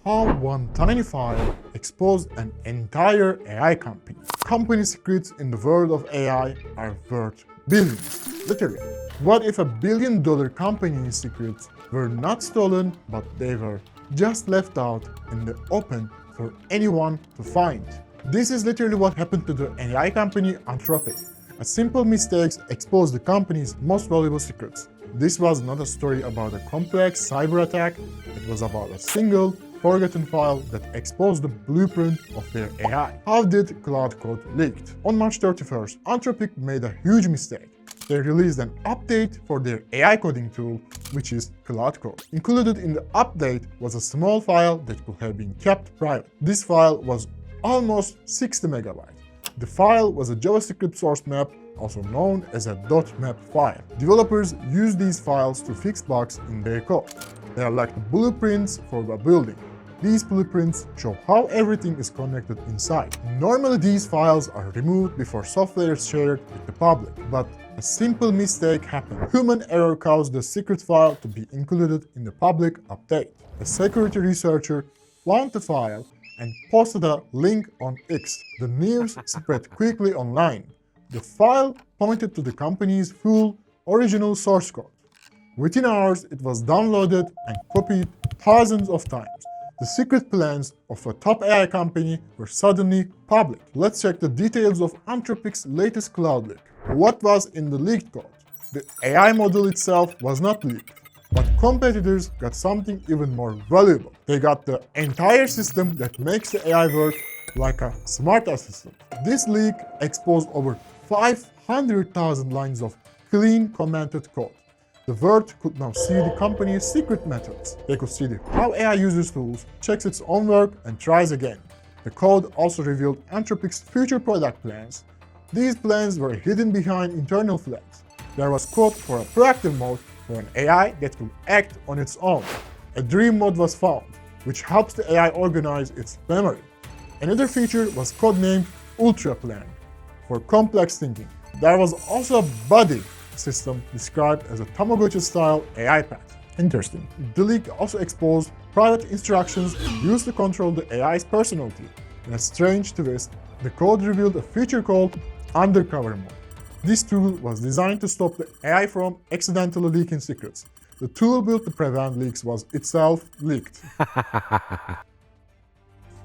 how one tiny file exposed an entire AI company. Company secrets in the world of AI are worth billions, literally. What if $1 billion company's secrets were not stolen, but they were just left out in the open for anyone to find? This is literally what happened to the AI company Anthropic. A simple mistake exposed the company's most valuable secrets. This was not a story about a complex cyber attack, it was about a single, forgotten file that exposed the blueprint of their AI. How did Claude Code leaked? On March 31st, Anthropic made a huge mistake. They released an update for their AI coding tool, which is Claude Code. Included in the update was a small file that could have been kept private. This file was almost 60 megabytes. The file was a JavaScript source map, also known as a .map file. Developers use these files to fix bugs in their code. They are like the blueprints for a building. These blueprints show how everything is connected inside. Normally these files are removed before software is shared with the public, but a simple mistake happened. Human error caused the secret file to be included in the public update. A security researcher found the file and posted a link on X. The news spread quickly online. The file pointed to the company's full original source code. Within hours, it was downloaded and copied thousands of times. The secret plans of a top AI company were suddenly public. Let's check the details of Anthropic's latest cloud leak. What was in the leaked code? The AI model itself was not leaked, but competitors got something even more valuable. They got the entire system that makes the AI work like a smart assistant. This leak exposed over 500,000 lines of clean commented code. The world could now see the company's secret methods. They could see how AI uses tools, checks its own work, and tries again. The code also revealed Anthropic's future product plans. These plans were hidden behind internal flags. There was code for a proactive mode for an AI that could act on its own. A dream mode was found, which helps the AI organize its memory. Another feature was codenamed Ultra Plan for complex thinking. There was also a buddy system described as a Tamagotchi-style AI pet. Interesting. The leak also exposed private instructions used to control the AI's personality. In a strange twist, the code revealed a feature called Undercover Mode. This tool was designed to stop the AI from accidentally leaking secrets. The tool built to prevent leaks was itself leaked.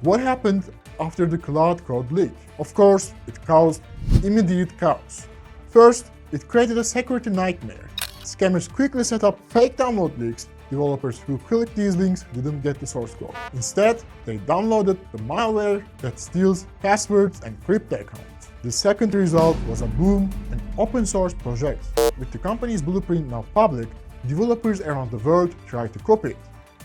What happened after the Claude Code leak? Of course, it caused immediate chaos. First, it created a security nightmare. Scammers quickly set up fake download links. Developers who clicked these links didn't get the source code. Instead, they downloaded the malware that steals passwords and crypto accounts. The second result was a boom in open source projects. With the company's blueprint now public, developers around the world tried to copy it.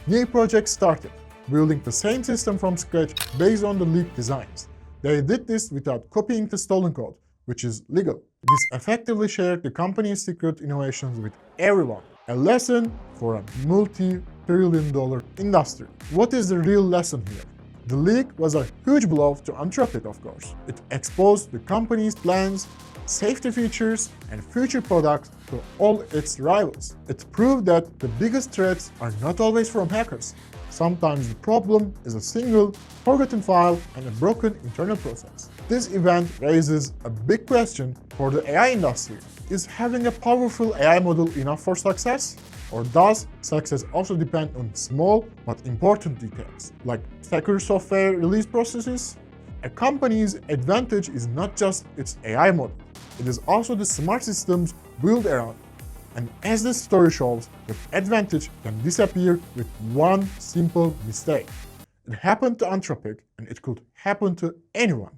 New projects started, building the same system from scratch based on the leaked designs. They did this without copying the stolen code, which is legal. This effectively shared the company's secret innovations with everyone. A lesson for a multi-trillion-dollar industry. What is the real lesson here? The leak was a huge blow to Anthropic, of course. It exposed the company's plans, safety features, and future products to all its rivals. It proved that the biggest threats are not always from hackers. Sometimes the problem is a single, forgotten file and a broken internal process. This event raises a big question for the AI industry. Is having a powerful AI model enough for success? Or does success also depend on small but important details, like secure software release processes? A company's advantage is not just its AI model, it is also the smart systems built around it. And as this story shows, the advantage can disappear with one simple mistake. It happened to Anthropic, and it could happen to anyone.